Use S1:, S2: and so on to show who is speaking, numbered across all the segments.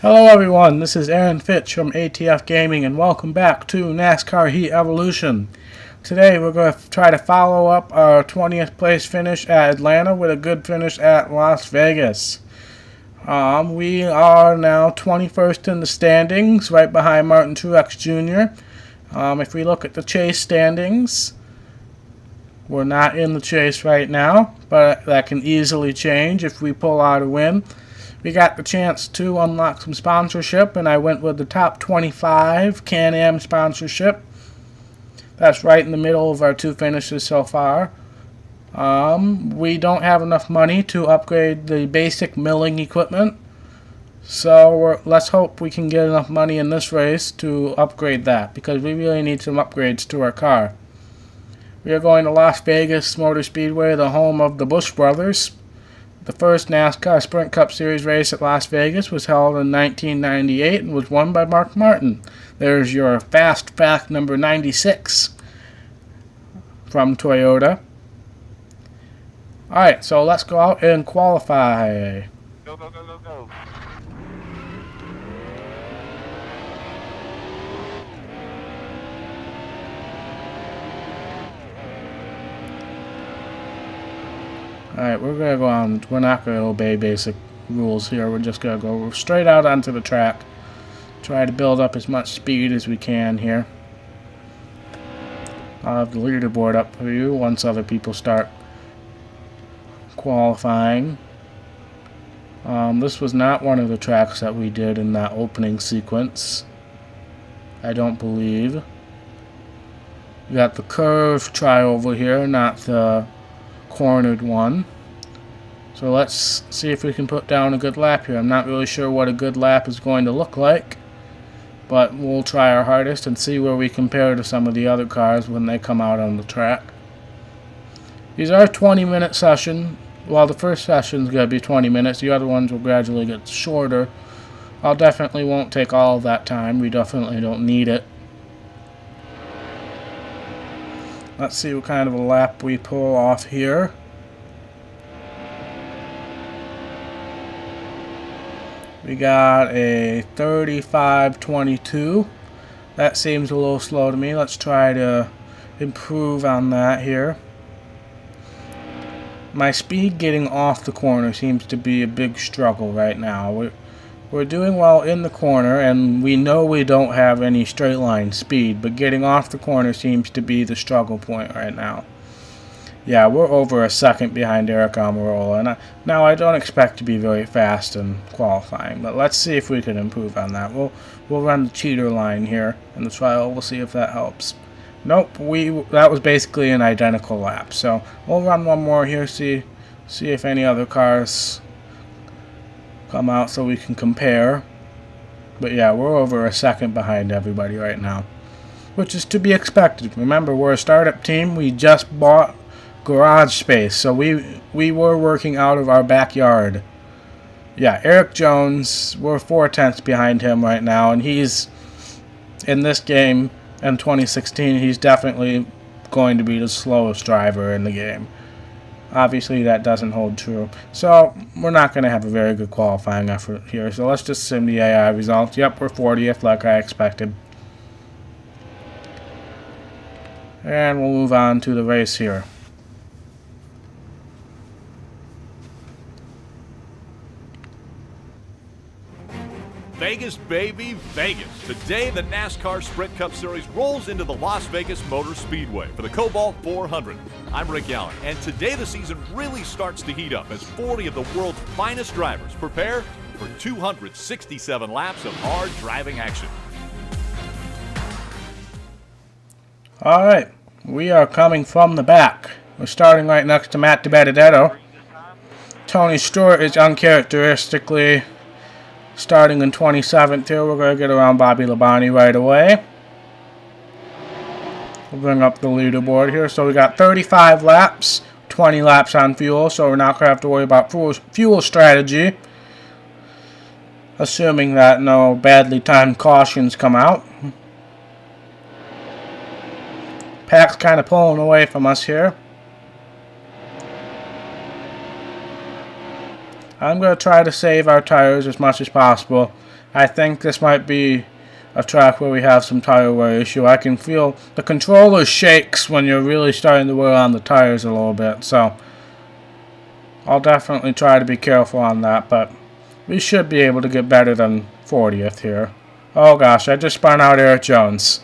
S1: Hello everyone, this is Aaron Fitch from ATF Gaming and welcome back to NASCAR Heat Evolution. Today we're going to try to follow up our 20th place finish at Atlanta with a good finish at Las Vegas. We are now 21st in the standings, right behind Martin Truex Jr. If we look at the chase standings, we're not in the chase right now, but that can easily change if we pull out a win. We got the chance to unlock some sponsorship, and I went with the top 25 Can-Am sponsorship. That's right in the middle of our two finishes so far. We don't have enough money to upgrade the basic milling equipment, so let's hope we can get enough money in this race to upgrade that, because we really need some upgrades to our car. We are going to Las Vegas Motor Speedway, the home of the Busch Brothers. The first NASCAR Sprint Cup Series race at Las Vegas was held in 1998 and was won by Mark Martin. There's your fast fact number 96 from Toyota. Alright, so let's go out and qualify.
S2: Go, go, go, go, go.
S1: Alright, we're going to go on. We're not going to obey basic rules here. We're just going to go straight out onto the track. Try to build up as much speed as we can here. I'll have the leaderboard up for you once other people start qualifying. This was not one of the tracks that we did in that opening sequence, I don't believe. We got the curve try over here, not the cornered one. So let's see if we can put down a good lap here. I'm not really sure what a good lap is going to look like, but we'll try our hardest and see where we compare to some of the other cars when they come out on the track. These are 20-minute sessions. Well, the first session is going to be 20 minutes. The other ones will gradually get shorter. I'll definitely won't take all of that time. We definitely don't need it. Let's see what kind of a lap we pull off here. We got a 35:22. That seems a little slow to me. Let's try to improve on that here. My speed getting off the corner seems to be a big struggle right now. We're doing well in the corner, and we know we don't have any straight line speed, but getting off the corner seems to be the struggle point right now. Yeah, we're over a second behind Eric Almirola, and now I don't expect to be very fast in qualifying, but let's see if we can improve on that. We'll run the cheater line here in the trial. We'll see if that helps. Nope, that was basically an identical lap, so we'll run one more here, see if any other cars come out so we can compare. But yeah, we're over a second behind everybody right now, which is to be expected. Remember, we're a startup team. We just bought garage space, so we were working out of our backyard. Yeah, Eric Jones, we're 4/10 behind him right now, and he's in this game in 2016. He's definitely going to be the slowest driver in the game. Obviously, that doesn't hold true. So, we're not going to have a very good qualifying effort here. So, let's just sim the AI results. Yep, we're 40th like I expected. And we'll move on to the race here.
S2: Vegas, baby, Vegas. Today, the NASCAR Sprint Cup Series rolls into the Las Vegas Motor Speedway for the Cobalt 400. I'm Rick Allen, and today the season really starts to heat up as 40 of the world's finest drivers prepare for 267 laps of hard driving action.
S1: Alright, we are coming from the back. We're starting right next to Matt DiBenedetto. Tony Stewart is uncharacteristically starting in 27th here. We're going to get around Bobby Labonte right away. We'll bring up the leaderboard here. So we got 35 laps, 20 laps on fuel, so we're not going to have to worry about fuel strategy, assuming that no badly timed cautions come out. Pack's kind of pulling away from us here. I'm going to try to save our tires as much as possible. I think this might be a track where we have some tire wear issue. I can feel the controller shakes when you're really starting to wear on the tires a little bit, so I'll definitely try to be careful on that, but we should be able to get better than 40th here. Oh gosh, I just spun out Eric Jones.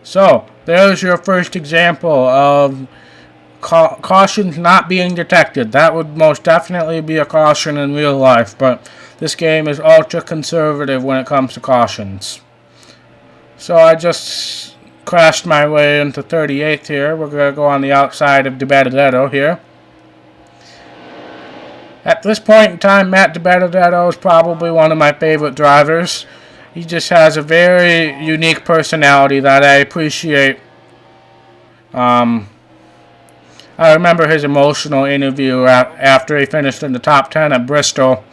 S1: So, there's your first example of cautions not being detected. That would most definitely be a caution in real life, but this game is ultra conservative when it comes to cautions. So I just crashed my way into 38th here. We're going to go on the outside of DiBenedetto here. At this point in time, Matt DiBenedetto is probably one of my favorite drivers. He just has a very unique personality that I appreciate. I remember his emotional interview after he finished in the top 10 at Bristol.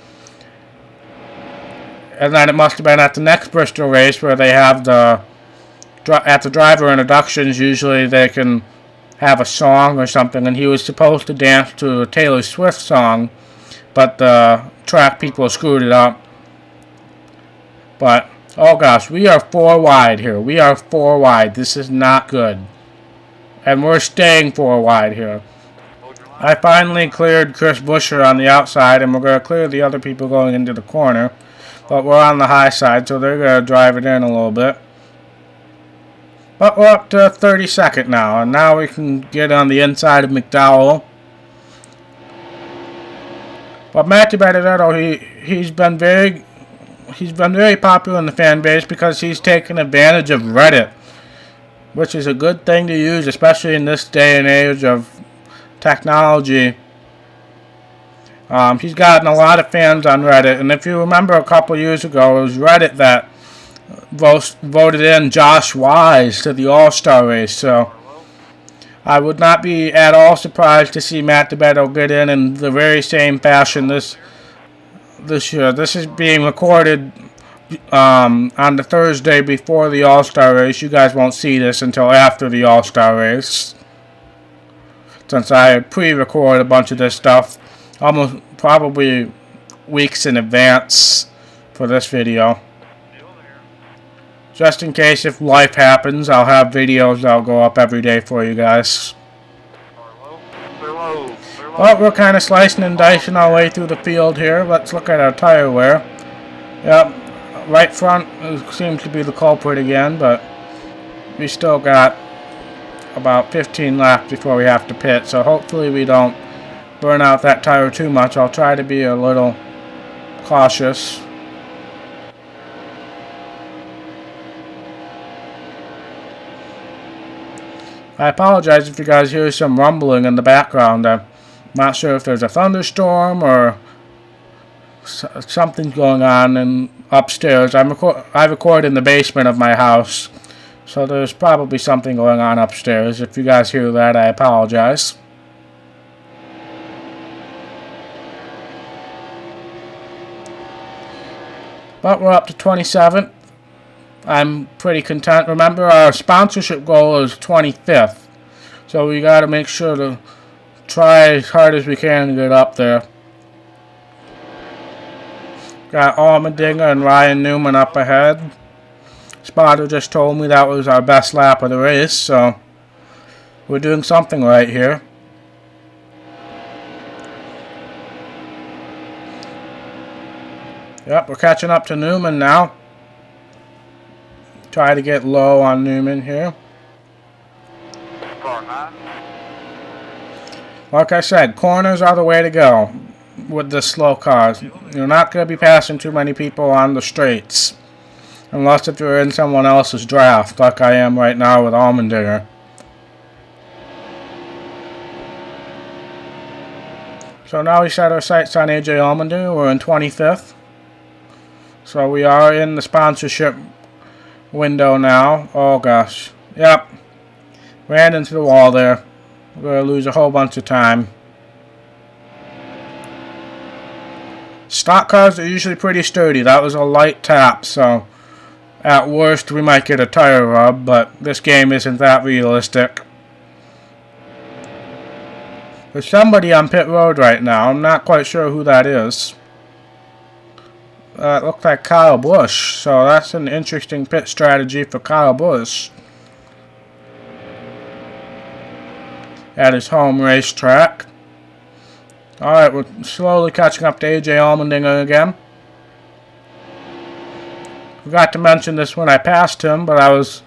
S1: And then it must have been at the next Bristol race where they have at the driver introductions, usually they can have a song or something, and he was supposed to dance to a Taylor Swift song, but the track people screwed it up. But, oh gosh, we are 4 wide here. We are 4 wide. This is not good. And we're staying 4 wide here. I finally cleared Chris Buescher on the outside, and we're going to clear the other people going into the corner. But we're on the high side, so they're going to drive it in a little bit. But we're up to 32nd now, and now we can get on the inside of McDowell. But Matt DiBenedetto, he's been very popular in the fan base because he's taken advantage of Reddit, which is a good thing to use, especially in this day and age of technology. He's gotten a lot of fans on Reddit, and if you remember a couple years ago, it was Reddit that voted in Josh Wise to the All-Star race, so I would not be at all surprised to see Matt DiBenedetto get in the very same fashion this year. This is being recorded on the Thursday before the All-Star race. You guys won't see this until after the All-Star race, since I pre-recorded a bunch of this stuff almost probably weeks in advance for this video. Just in case if life happens, I'll have videos that'll go up every day for you guys. But we're kind of slicing and dicing our way through the field here. Let's look at our tire wear. Yep, right front seems to be the culprit again, but we still got about 15 laps before we have to pit, so hopefully we don't burn out that tire too much. I'll try to be a little cautious. I apologize if you guys hear some rumbling in the background. I'm not sure if there's a thunderstorm or something's going on upstairs. I record in the basement of my house, so there's probably something going on upstairs. If you guys hear that, I apologize. But we're up to 27th. I'm pretty content. Remember, our sponsorship goal is 25th. So we got to make sure to try as hard as we can to get up there. Got Allmendinger and Ryan Newman up ahead. Spotter just told me that was our best lap of the race, so we're doing something right here. Yep, we're catching up to Newman now. Try to get low on Newman here. Like I said, corners are the way to go with the slow cars. You're not going to be passing too many people on the straights, unless if you're in someone else's draft, like I am right now with Allmendinger. So now we set our sights on AJ Allmendinger. We're in 25th. So we are in the sponsorship window now. Oh gosh. Yep. Ran into the wall there. We're going to lose a whole bunch of time. Stock cars are usually pretty sturdy. That was a light tap, so at worst we might get a tire rub, but this game isn't that realistic. There's somebody on pit road right now. I'm not quite sure who that is. looks like Kyle Busch. So that's an interesting pit strategy for Kyle Busch at his home racetrack. Alright, we're slowly catching up to AJ Allmendinger again. Forgot to mention this when I passed him, but I was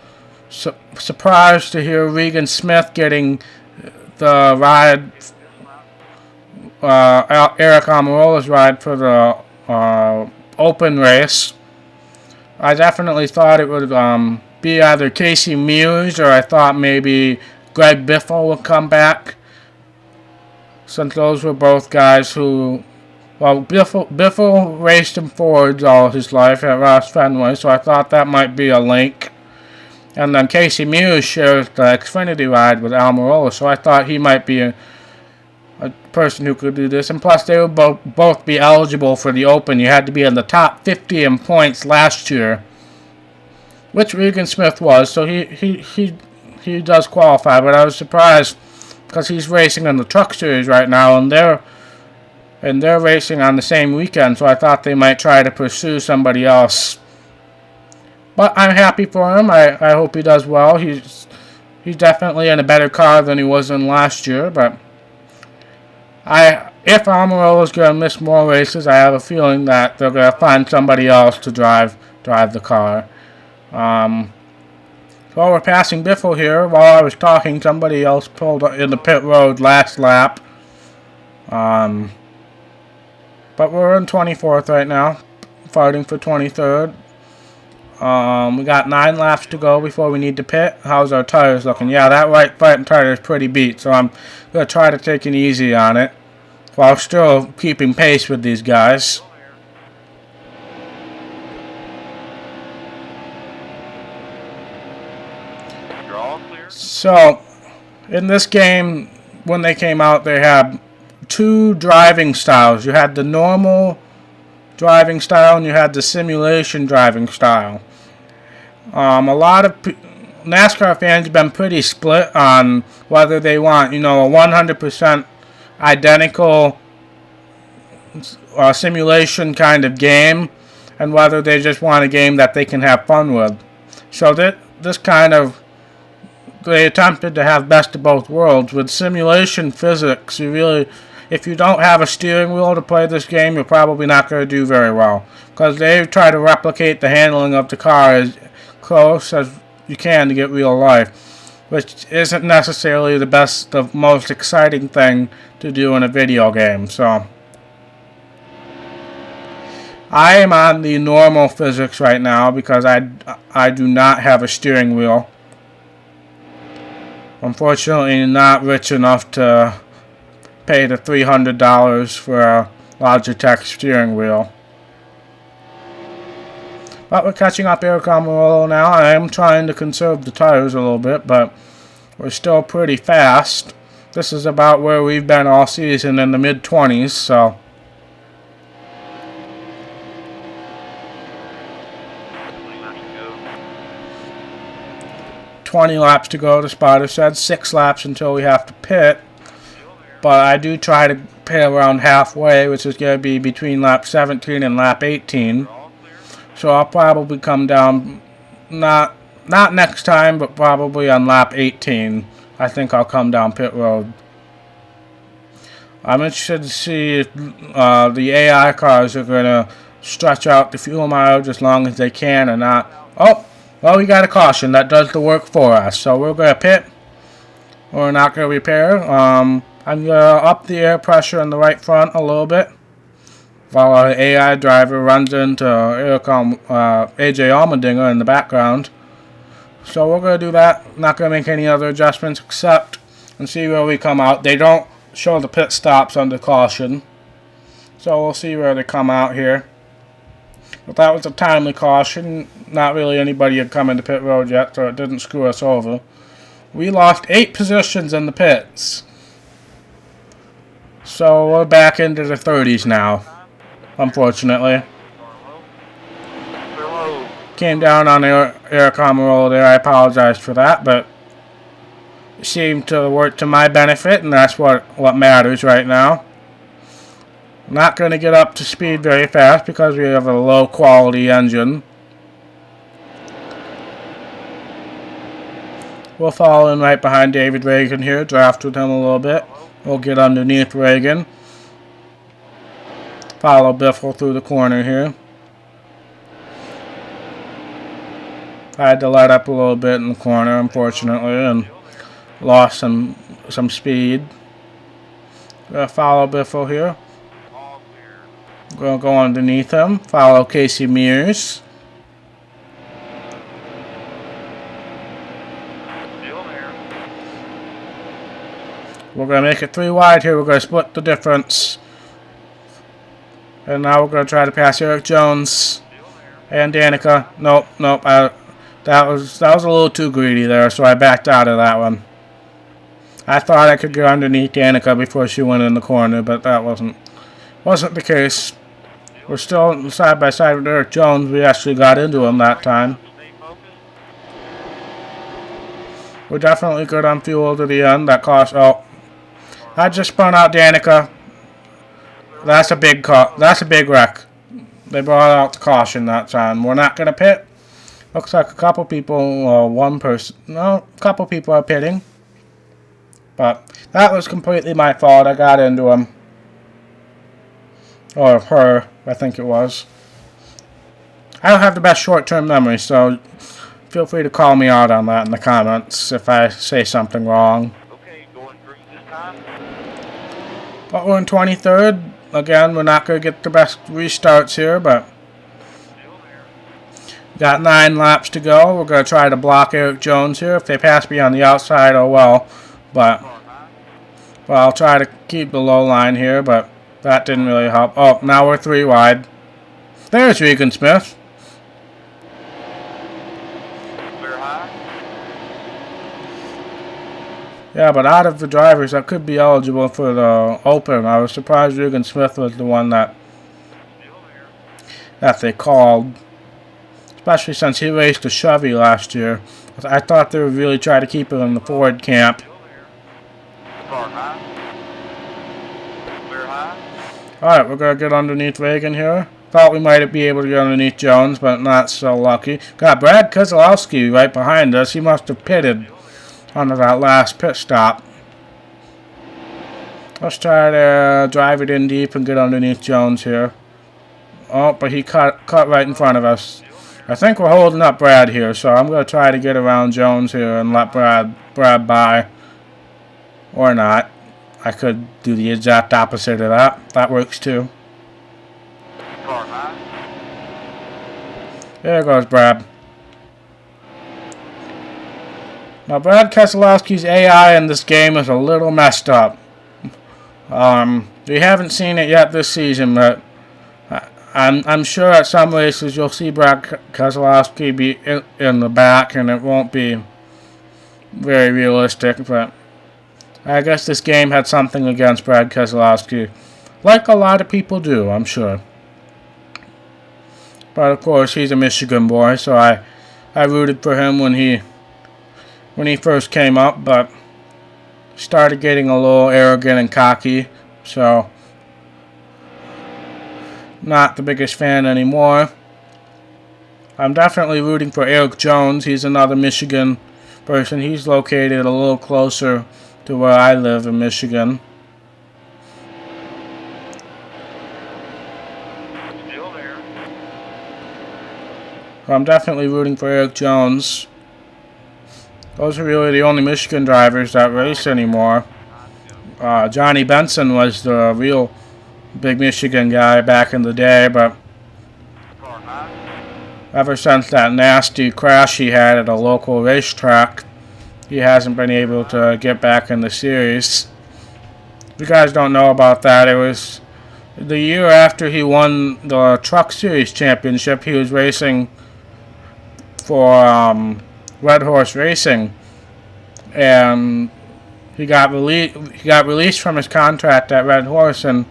S1: surprised to hear Regan Smith getting the ride, Eric Almirola's ride for the open race. I definitely thought it would be either Casey Mears, or I thought maybe Greg Biffle would come back, since those were both guys who, well, Biffle raced in Fords all his life at Ross Fenway, so I thought that might be a link. And then Casey Mears shares the Xfinity ride with Almirola, so I thought he might be a person who could do this. And plus, they would both be eligible for the Open. You had to be in the top 50 in points last year, which Regan Smith was, so he does qualify. But I was surprised because he's racing in the Truck Series right now, and they're racing on the same weekend, so I thought they might try to pursue somebody else. But I'm happy for him. I hope he does well. He's definitely in a better car than he was in last year, but if Almirola's going to miss more races, I have a feeling that they're going to find somebody else to drive the car. So we're passing Biffle here. While I was talking, somebody else pulled in the pit road last lap. But we're in 24th right now, fighting for 23rd. We got 9 laps to go before we need to pit. How's our tires looking? Yeah, that right front tire is pretty beat, so I'm going to try to take it easy on it while still keeping pace with these guys. So, in this game, when they came out, they had 2 driving styles. You had the normal driving style and you had the simulation driving style. A lot of NASCAR fans have been pretty split on whether they want, a 100% identical simulation kind of game, and whether they just want a game that they can have fun with. So this kind of, they attempted to have best of both worlds. With simulation physics, if you don't have a steering wheel to play this game, you're probably not going to do very well, because they try to replicate the handling of the car as close as you can to get real life, which isn't necessarily the most exciting thing to do in a video game. So I am on the normal physics right now because I do not have a steering wheel. Unfortunately, not rich enough to pay the $300 for a Logitech steering wheel. But we're catching up Eric Almirola now. I am trying to conserve the tires a little bit, but we're still pretty fast. This is about where we've been all season, in the mid-20s, so 20 laps to go, the spotter said. 6 laps until we have to pit. But I do try to pit around halfway, which is going to be between lap 17 and lap 18. So I'll probably come down, not next time, but probably on lap 18. I think I'll come down pit road. I'm interested to see if the AI cars are going to stretch out the fuel mileage as long as they can or not. Oh, well, we got a caution. That does the work for us. So we're going to pit. We're not going to repair. I'm going to up the air pressure in the right front a little bit, while our AI driver runs into AJ Allmendinger in the background. So we're going to do that. Not going to make any other adjustments except and see where we come out. They don't show the pit stops under caution, so we'll see where they come out here. But that was a timely caution. Not really anybody had come into pit road yet, so it didn't screw us over. We lost 8 positions in the pits, so we're back into the 30s now, unfortunately. Came down on Eric Almirola there. I apologize for that, but it seemed to work to my benefit, and that's what matters right now. Not going to get up to speed very fast because we have a low quality engine. We'll follow in right behind David Reagan here, draft with him a little bit. We'll get underneath Reagan. Follow Biffle through the corner here. I had to let up a little bit in the corner, unfortunately, and lost some speed. Gonna follow Biffle here. Gonna go underneath him. Follow Casey Mears. We're gonna make it 3 wide here. We're gonna split the difference. And now we're gonna try to pass Eric Jones and Danica. Nope. That was a little too greedy there, so I backed out of that one. I thought I could get underneath Danica before she went in the corner, but that wasn't the case. We're still side by side with Eric Jones. We actually got into him that time. We're definitely good on fuel to the end. That cost. Oh, I just spun out Danica. That's a big wreck. They brought out the caution that time. We're not gonna pit. Looks like a couple people, a couple people are pitting. But that was completely my fault. I got into him. Or her, I think it was. I don't have the best short-term memory, so feel free to call me out on that in the comments if I say something wrong.
S3: Okay, going through this time.
S1: But we're in 23rd. Again, we're not going to get the best restarts here, but got 9 laps to go. We're going to try to block Eric Jones here. If they pass me on the outside, oh well. But I'll try to keep the low line here, but that didn't really help. Oh, now we're 3 wide. There's Regan Smith.
S3: Clear high.
S1: Yeah, but out of the drivers that could be eligible for the Open, I was surprised Regan Smith was the one that they called. Especially since he raced a Chevy last year. I thought they would really try to keep him in the Ford camp.
S3: Car high. Clear high.
S1: Alright, we're going to get underneath Reagan here. Thought we might be able to get underneath Jones, but not so lucky. Got Brad Keselowski right behind us. He must have pitted onto that last pit stop. Let's try to drive it in deep and get underneath Jones here. Oh, but he cut right in front of us. I think we're holding up Brad here, so I'm going to try to get around Jones here and let Brad by. Or not. I could do the exact opposite of that. That works too.
S3: Car high.
S1: There goes Brad. Now, Brad Keselowski's AI in this game is a little messed up. We haven't seen it yet this season, but I'm sure at some races you'll see Brad Keselowski be in the back, and it won't be very realistic, but I guess this game had something against Brad Keselowski, like a lot of people do, I'm sure. But of course, he's a Michigan boy, so I rooted for him when he first came up, but started getting a little arrogant and cocky, so not the biggest fan anymore. I'm definitely rooting for Eric Jones. He's another Michigan person. He's located a little closer to where I live in Michigan.
S3: Still there.
S1: So I'm definitely rooting for Eric Jones. Those are really the only Michigan drivers that race anymore. Johnny Benson was the real big Michigan guy back in the day, but
S3: Car high.
S1: ever since that nasty crash he had at a local racetrack, he hasn't been able to get back in the series. If you guys don't know about that, it was the year after he won the Truck Series championship. He was racing for Red Horse Racing, and he got released from his contract at Red Horse, and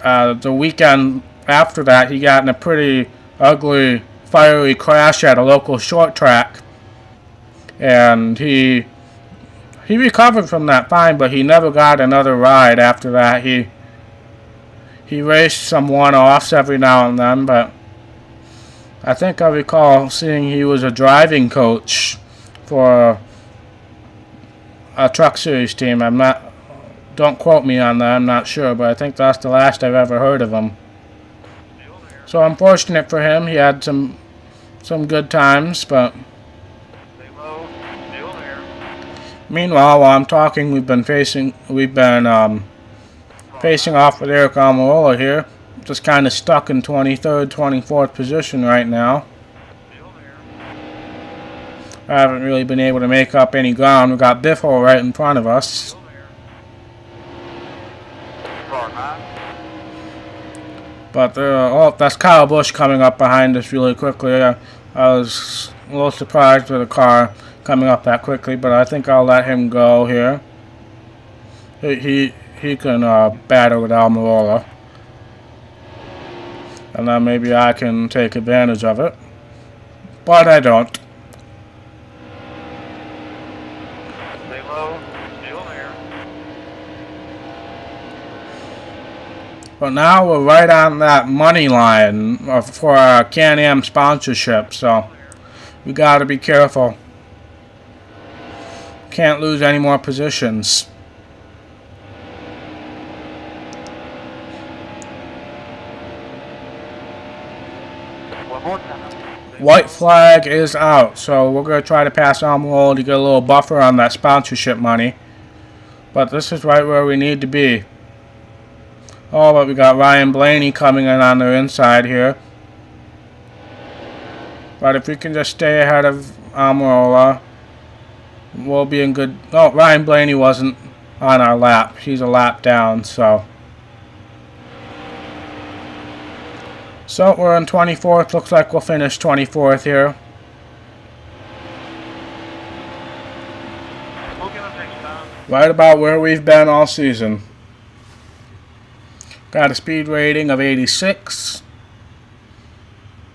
S1: the weekend after that he got in a pretty ugly, fiery crash at a local short track, and he recovered from that fine, but he never got another ride after that. He He raced some one-offs every now and then, but I think I recall seeing he was a driving coach for a Truck Series team. Don't quote me on that, I'm not sure, but I think that's the last I've ever heard of him. So unfortunate for him, he had some good times, but meanwhile, while I'm talking, we've been facing off with Eric Almirola here. Just kind of stuck in 23rd, 24th position right now. I haven't really been able to make up any ground. We've got Biffle right in front of us. But oh, that's Kyle Busch coming up behind us really quickly. I was a little surprised with the car coming up that quickly, but I think I'll let him go here. He can battle with Almirola, and then maybe I can take advantage of it, but I don't.
S3: Stay low, still there.
S1: But now we're right on that money line for our Can-Am sponsorship, so we got to be careful. Can't lose any more positions.
S3: One more time.
S1: White flag is out, so we're going to try to pass Almirola to get a little buffer on that sponsorship money. But this is right where we need to be. Oh, but we got Ryan Blaney coming in on the inside here. But if we can just stay ahead of Almirola, we'll be in good... Oh, Ryan Blaney wasn't on our lap. He's a lap down, so... So, we're in 24th. Looks like we'll finish 24th here.
S3: We'll get them next time.
S1: Right about where we've been all season. Got a speed rating of 86.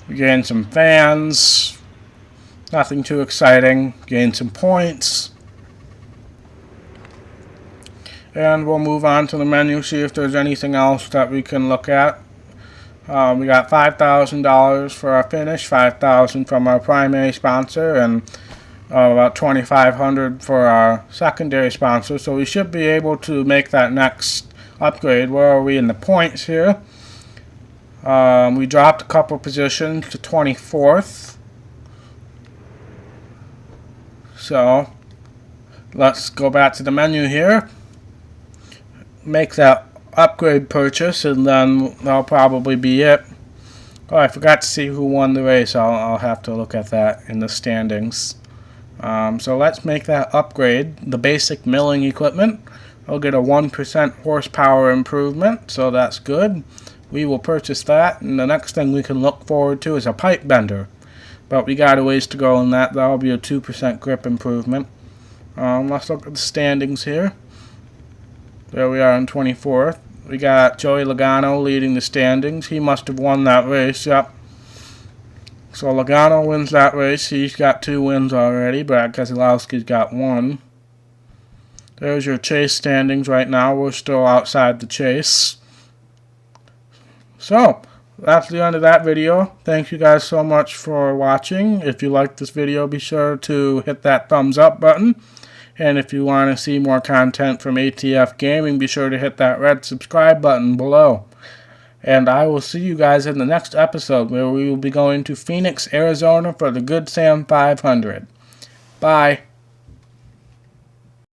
S1: We gained some fans. Nothing too exciting. Gained some points. And we'll move on to the menu, see if there's anything else that we can look at. We got $5,000 for our finish, $5,000 from our primary sponsor, and about $2,500 for our secondary sponsor. So we should be able to make that next upgrade. Where are we in the points here? We dropped a couple positions to 24th. So let's go back to the menu here. Make that upgrade purchase, and then that'll probably be it. Oh, I forgot to see who won the race. I'll have to look at that in the standings. So let's make that upgrade. The basic milling equipment. I'll get a 1% horsepower improvement, so that's good. We will purchase that, and the next thing we can look forward to is a pipe bender. But we got a ways to go on that. That'll be a 2% grip improvement. Let's look at the standings here. There we are in 24th. We got Joey Logano leading the standings. He must have won that race, yep. So Logano wins that race. He's got 2 wins already. Brad Keselowski's got 1. There's your chase standings right now. We're still outside the chase. So, that's the end of that video. Thank you guys so much for watching. If you liked this video, be sure to hit that thumbs up button. And if you want to see more content from ATF Gaming, be sure to hit that red subscribe button below. And I will see you guys in the next episode, where we will be going to Phoenix, Arizona for the Good Sam 500. Bye.